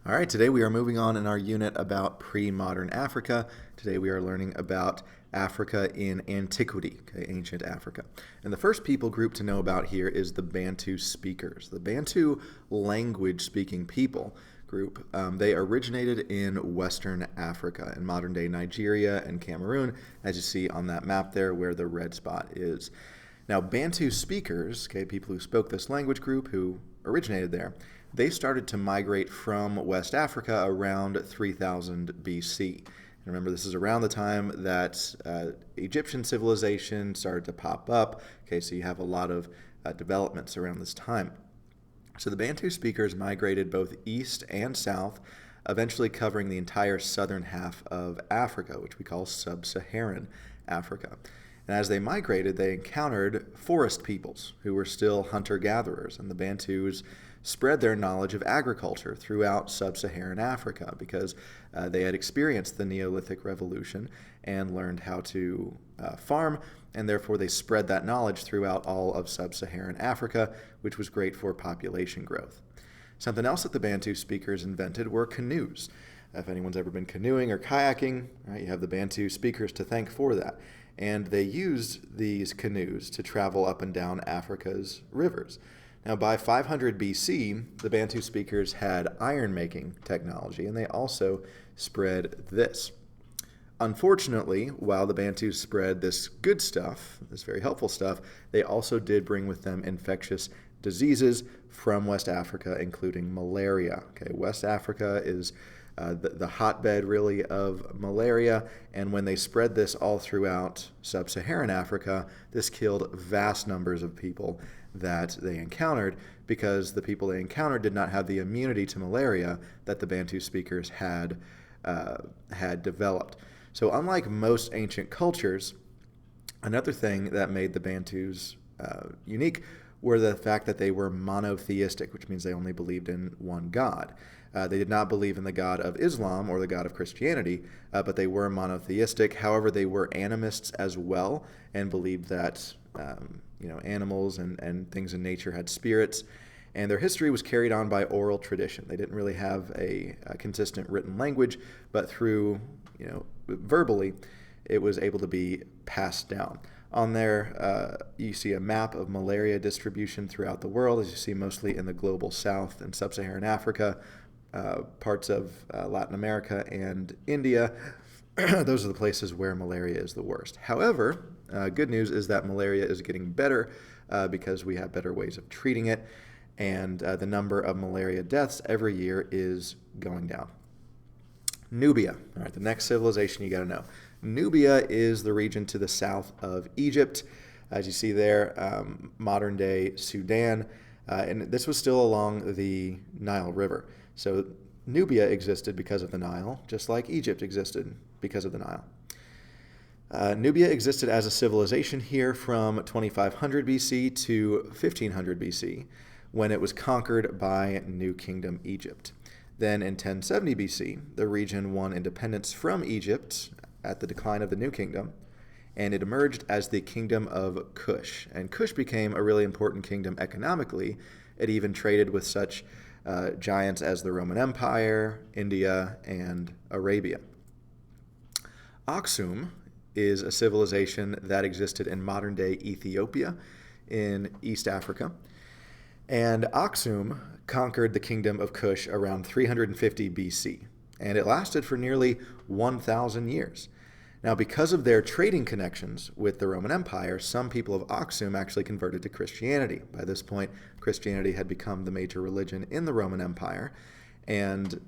All right, today we are moving on in our unit about pre-modern Africa. Today we are learning about Africa in antiquity, okay, ancient Africa. And the first people group to know about here is the Bantu speakers. The Bantu language-speaking people group, they originated in Western Africa, in modern-day Nigeria and Cameroon, as you see on that map there where the red spot is. Now, Bantu speakers, okay, people who spoke this language group who originated there, they started to migrate from West Africa around 3000 BC. And remember, this is around the time that Egyptian civilization started to pop up. Okay, so you have a lot of developments around this time. So the Bantu speakers migrated both east and south, eventually covering the entire southern half of Africa, which we call sub-Saharan Africa. And as they migrated, they encountered forest peoples who were still hunter-gatherers, and the Bantus spread their knowledge of agriculture throughout sub-Saharan Africa because they had experienced the Neolithic Revolution and learned how to farm, and therefore they spread that knowledge throughout all of sub-Saharan Africa, which was great for population growth. Something else that the Bantu speakers invented were canoes. If anyone's ever been canoeing or kayaking, right, you have the Bantu speakers to thank for that. And they used these canoes to travel up and down Africa's rivers. Now, by 500 BC, the Bantu speakers had iron-making technology, and they also spread this. Unfortunately, while the Bantu spread this good stuff, this very helpful stuff, they also did bring with them infectious diseases from West Africa, including malaria. Okay, West Africa is the hotbed, really, of malaria, and when they spread this all throughout sub-Saharan Africa, this killed vast numbers of people that they encountered because the people they encountered did not have the immunity to malaria that the Bantu speakers had developed. So unlike most ancient cultures, another thing that made the Bantus unique were the fact that they were monotheistic, which means they only believed in one God. They did not believe in the God of Islam or the God of Christianity, but they were monotheistic. However, they were animists as well and believed that animals and things in nature had spirits. And their history was carried on by oral tradition. They didn't really have a consistent written language, but through verbally, it was able to be passed down. On there, you see a map of malaria distribution throughout the world, as you see mostly in the global south and sub-Saharan Africa, parts of Latin America and India. Those are the places where malaria is the worst. However, good news is that malaria is getting better because we have better ways of treating it, and the number of malaria deaths every year is going down. Nubia, all right, the next civilization you got to know. Nubia is the region to the south of Egypt. As you see there, modern-day Sudan, and this was still along the Nile River. So Nubia existed because of the Nile, just like Egypt existed because of the Nile. Nubia existed as a civilization here from 2500 BC to 1500 BC, when it was conquered by New Kingdom Egypt. Then in 1070 BC, the region won independence from Egypt at the decline of the New Kingdom, and it emerged as the Kingdom of Kush. And Kush became a really important kingdom economically. It even traded with such giants as the Roman Empire, India, and Arabia. Aksum is a civilization that existed in modern-day Ethiopia in East Africa. And Aksum conquered the Kingdom of Kush around 350 BC, and it lasted for nearly 1,000 years. Now, because of their trading connections with the Roman Empire, some people of Aksum actually converted to Christianity. By this point, Christianity had become the major religion in the Roman Empire, and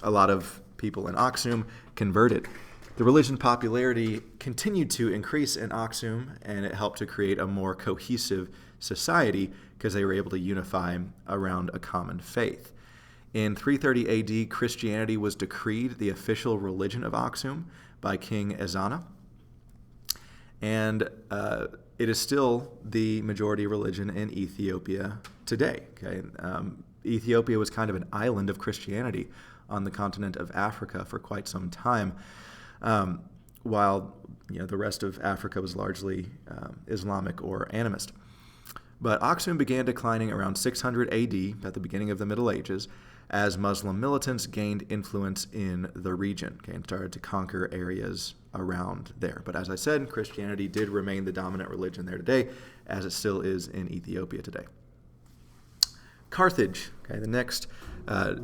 a lot of people in Aksum converted. The religion's popularity continued to increase in Aksum, and it helped to create a more cohesive society because they were able to unify around a common faith. In 330 AD, Christianity was decreed the official religion of Aksum by King Ezana, and it is still the majority religion in Ethiopia today. Okay? Ethiopia was kind of an island of Christianity on the continent of Africa for quite some time, while the rest of Africa was largely Islamic or animist. But Aksum began declining around 600 AD, at the beginning of the Middle Ages, as Muslim militants gained influence in the region, and started to conquer areas around there. But as I said, Christianity did remain the dominant religion there today, as it still is in Ethiopia today. Carthage, the next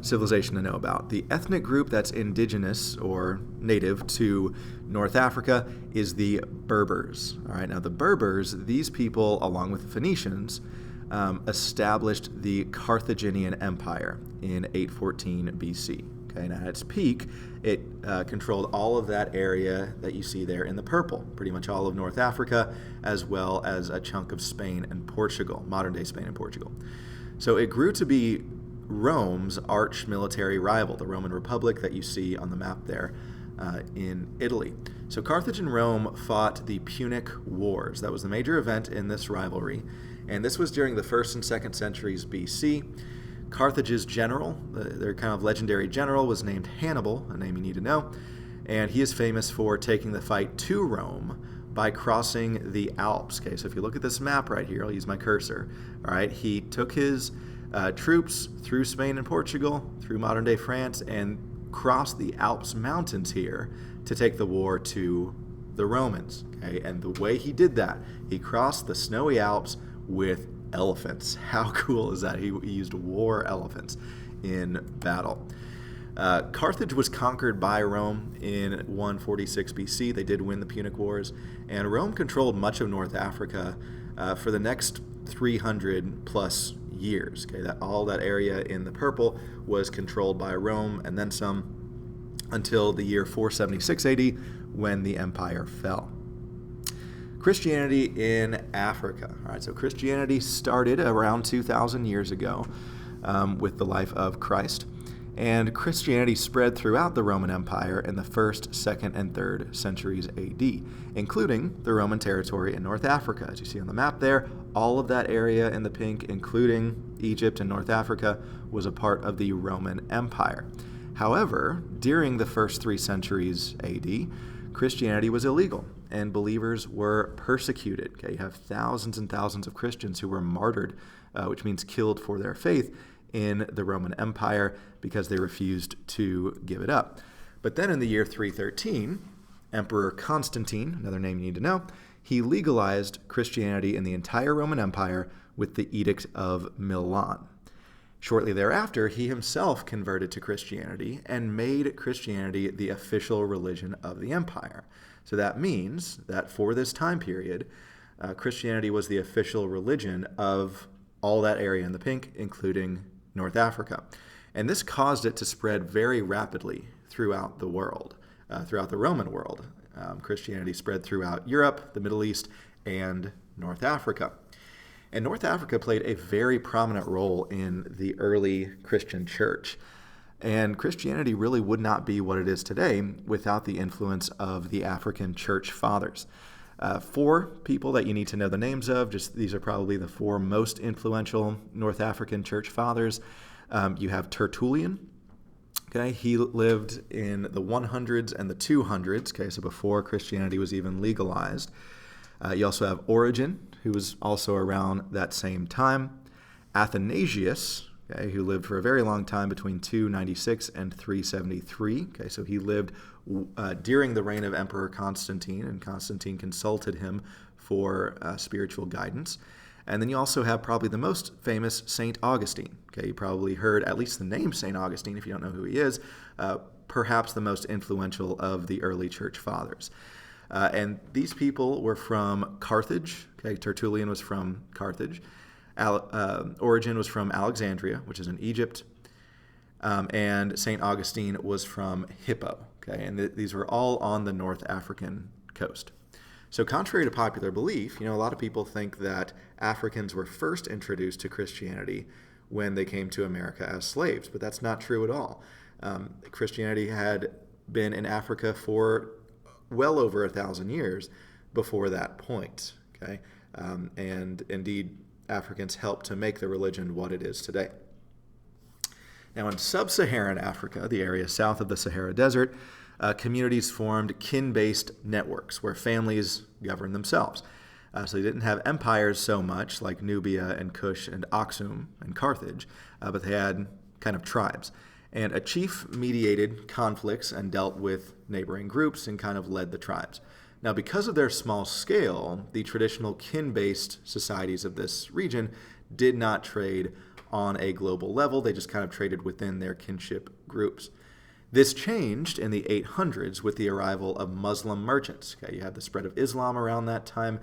civilization to know about. The ethnic group that's indigenous or native to North Africa is the Berbers. All right, now the Berbers, these people, along with the Phoenicians, established the Carthaginian Empire in 814 BC. Okay, now at its peak, it controlled all of that area that you see there in the purple, pretty much all of North Africa, as well as a chunk of Spain and Portugal, modern-day Spain and Portugal. So it grew to be Rome's arch military rival, the Roman Republic that you see on the map there in Italy. So Carthage and Rome fought the Punic Wars. That was the major event in this rivalry, and this was during the 1st and 2nd centuries BC. Carthage's general, their kind of legendary general, was named Hannibal, a name you need to know, and he is famous for taking the fight to Rome by crossing the Alps. Okay, so if you look at this map right here, I'll use my cursor. All right, he took his troops through Spain and Portugal, through modern-day France, and crossed the Alps mountains here to take the war to the Romans. Okay, and the way he did that, he crossed the snowy Alps with elephants. How cool is that? He used war elephants in battle. Carthage was conquered by Rome in 146 BC. They did win the Punic Wars, and Rome controlled much of North Africa for the next 300 plus years. Okay, all that area in the purple was controlled by Rome, and then some, until the year 476 AD, when the empire fell. Christianity in Africa. All right, so Christianity started around 2,000 years ago with the life of Christ. And Christianity spread throughout the Roman Empire in the 1st, 2nd, and 3rd centuries AD, including the Roman territory in North Africa. As you see on the map there, all of that area in the pink, including Egypt and North Africa, was a part of the Roman Empire. However, during the first 3 centuries AD, Christianity was illegal, and believers were persecuted. Okay, you have thousands and thousands of Christians who were martyred, which means killed for their faith, in the Roman Empire because they refused to give it up. But then in the year 313, Emperor Constantine, another name you need to know, he legalized Christianity in the entire Roman Empire with the Edict of Milan. Shortly thereafter, he himself converted to Christianity and made Christianity the official religion of the empire. So that means that for this time period, Christianity was the official religion of all that area in the pink, including North Africa. And this caused it to spread very rapidly throughout the world, throughout the Roman world. Christianity spread throughout Europe, the Middle East, and North Africa. And North Africa played a very prominent role in the early Christian church. And Christianity really would not be what it is today without the influence of the African church fathers. 4 people that you need to know the names of, just these are probably the 4 most influential North African church fathers. You have Tertullian. Okay, he lived in the 100s and the 200s, okay, so before Christianity was even legalized. You also have Origen, who was also around that same time. Athanasius, okay, who lived for a very long time between 296 and 373. Okay, so he lived during the reign of Emperor Constantine, and Constantine consulted him for spiritual guidance. And then you also have probably the most famous St. Augustine. Okay, you probably heard at least the name St. Augustine if you don't know who he is, perhaps the most influential of the early church fathers. And these people were from Carthage. Okay, Tertullian was from Carthage. Origen was from Alexandria, which is in Egypt. And St. Augustine was from Hippo. Okay, and these were all on the North African coast. So contrary to popular belief, a lot of people think that Africans were first introduced to Christianity when they came to America as slaves, but that's not true at all. Christianity had been in Africa for well over 1,000 years before that point. Okay, and indeed, Africans helped to make the religion what it is today. Now, in sub-Saharan Africa, the area south of the Sahara Desert, communities formed kin-based networks where families governed themselves. So they didn't have empires so much like Nubia and Kush and Aksum and Carthage, but they had kind of tribes. And a chief mediated conflicts and dealt with neighboring groups and kind of led the tribes. Now, because of their small scale, the traditional kin-based societies of this region did not trade on a global level. They just kind of traded within their kinship groups. This changed in the 800s with the arrival of Muslim merchants. Okay, you had the spread of Islam around that time.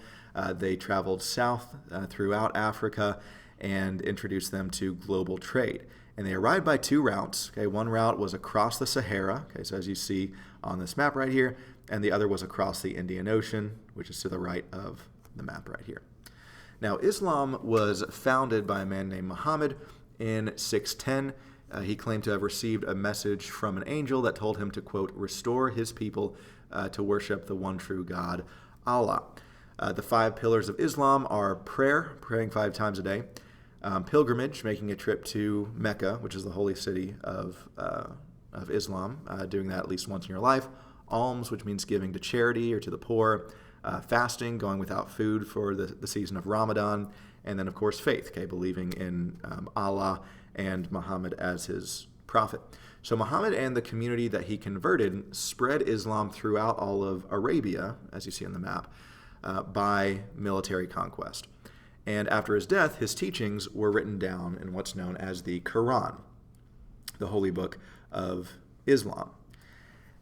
They traveled south throughout Africa and introduced them to global trade. And they arrived by two routes. Okay, one route was across the Sahara, okay, so as you see on this map right here, and the other was across the Indian Ocean, which is to the right of the map right here. Now, Islam was founded by a man named Muhammad in 610. He claimed to have received a message from an angel that told him to, quote, restore his people to worship the one true God, Allah. The 5 pillars of Islam are prayer, praying 5 times a day, pilgrimage, making a trip to Mecca, which is the holy city of Islam, doing that at least once in your life, alms, which means giving to charity or to the poor, fasting, going without food for the season of Ramadan, and then, of course, faith, okay, believing in Allah and Muhammad as his prophet. So Muhammad and the community that he converted spread Islam throughout all of Arabia, as you see on the map, by military conquest. And after his death, his teachings were written down in what's known as the Quran, the holy book of Islam.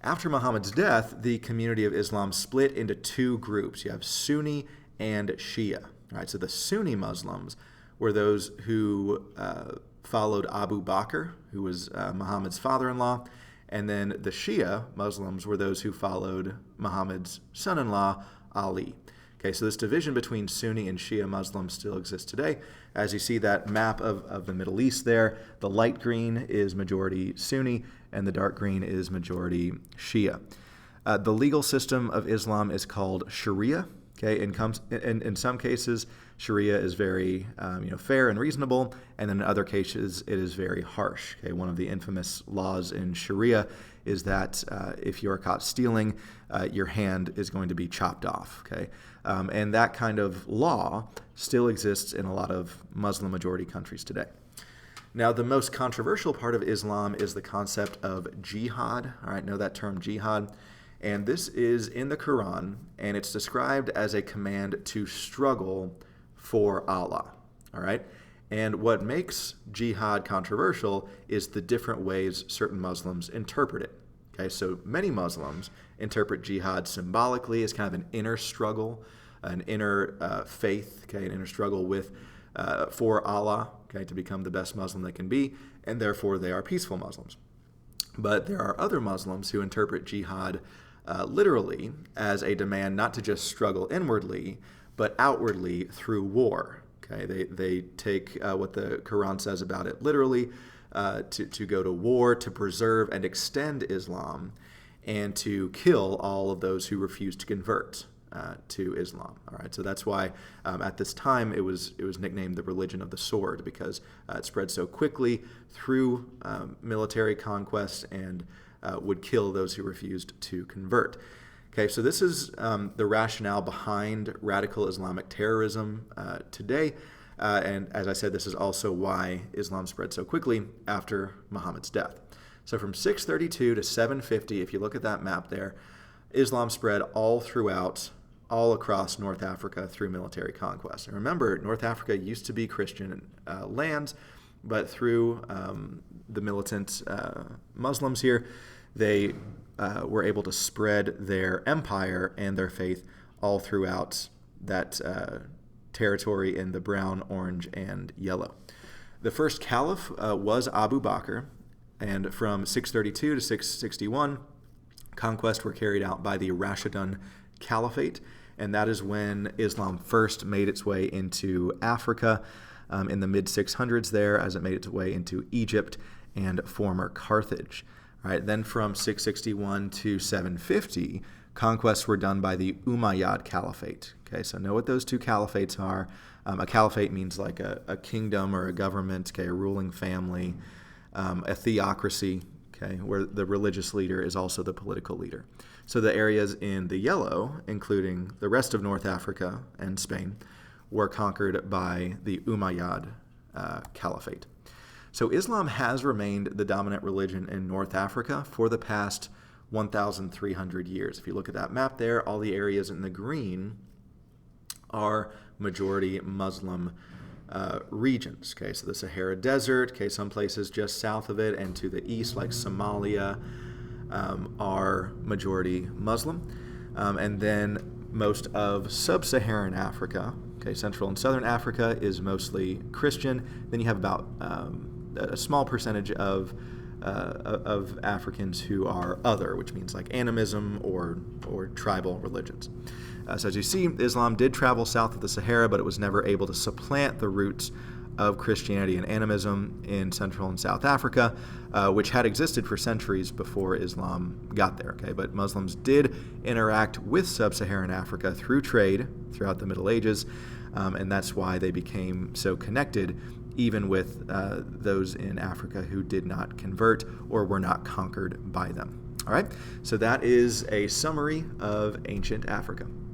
After Muhammad's death, the community of Islam split into 2 groups. You have Sunni and Shia. All right, so the Sunni Muslims were those who followed Abu Bakr, who was Muhammad's father-in-law, and then the Shia Muslims were those who followed Muhammad's son-in-law, Ali. Okay, so this division between Sunni and Shia Muslims still exists today. As you see that map of the Middle East there, the light green is majority Sunni, and the dark green is majority Shia. The legal system of Islam is called Sharia. Okay, in some cases, Sharia is very fair and reasonable, and then in other cases, it is very harsh. Okay, one of the infamous laws in Sharia is that if you're caught stealing, your hand is going to be chopped off. Okay, and that kind of law still exists in a lot of Muslim-majority countries today. Now, the most controversial part of Islam is the concept of jihad. All right, know that term jihad. And this is in the Quran, and it's described as a command to struggle for Allah. All right? And what makes jihad controversial is the different ways certain Muslims interpret it. Okay, so many Muslims interpret jihad symbolically as kind of an inner struggle, an inner faith, okay, an inner struggle for Allah, okay, to become the best Muslim they can be, and therefore they are peaceful Muslims. But there are other Muslims who interpret jihad literally as a demand not to just struggle inwardly, but outwardly through war. Okay, they take what the Quran says about it literally, to go to war, to preserve and extend Islam, and to kill all of those who refuse to convert to Islam. All right, so that's why at this time it was nicknamed the religion of the sword, because it spread so quickly through military conquest and would kill those who refused to convert. Okay, so this is the rationale behind radical Islamic terrorism today. And as I said, this is also why Islam spread so quickly after Muhammad's death. So from 632 to 750, if you look at that map there, Islam spread all across North Africa through military conquest. And remember, North Africa used to be Christian lands, but through the militant Muslims here, they were able to spread their empire and their faith all throughout that territory in the brown, orange, and yellow. The first caliph was Abu Bakr, and from 632 to 661, conquests were carried out by the Rashidun Caliphate, and that is when Islam first made its way into Africa in the mid-600s there, as it made its way into Egypt and former Carthage. All right, then from 661 to 750, conquests were done by the Umayyad Caliphate. Okay, so know what those two caliphates are. A caliphate means like a kingdom or a government, okay, a ruling family, a theocracy, okay, where the religious leader is also the political leader. So the areas in the yellow, including the rest of North Africa and Spain, were conquered by the Umayyad Caliphate. So Islam has remained the dominant religion in North Africa for the past 1,300 years. If you look at that map there, all the areas in the green are majority Muslim regions. Okay, so the Sahara Desert, okay, some places just south of it and to the east, like Somalia, are majority Muslim. And then most of sub-Saharan Africa, okay, Central and Southern Africa, is mostly Christian. Then you have about a small percentage of Africans who are other, which means like animism or tribal religions. So as you see, Islam did travel south of the Sahara, but it was never able to supplant the roots of Christianity and animism in Central and South Africa, which had existed for centuries before Islam got there. Okay, but Muslims did interact with sub-Saharan Africa through trade throughout the Middle Ages, and that's why they became so connected, even with those in Africa who did not convert or were not conquered by them. All right, so that is a summary of ancient Africa.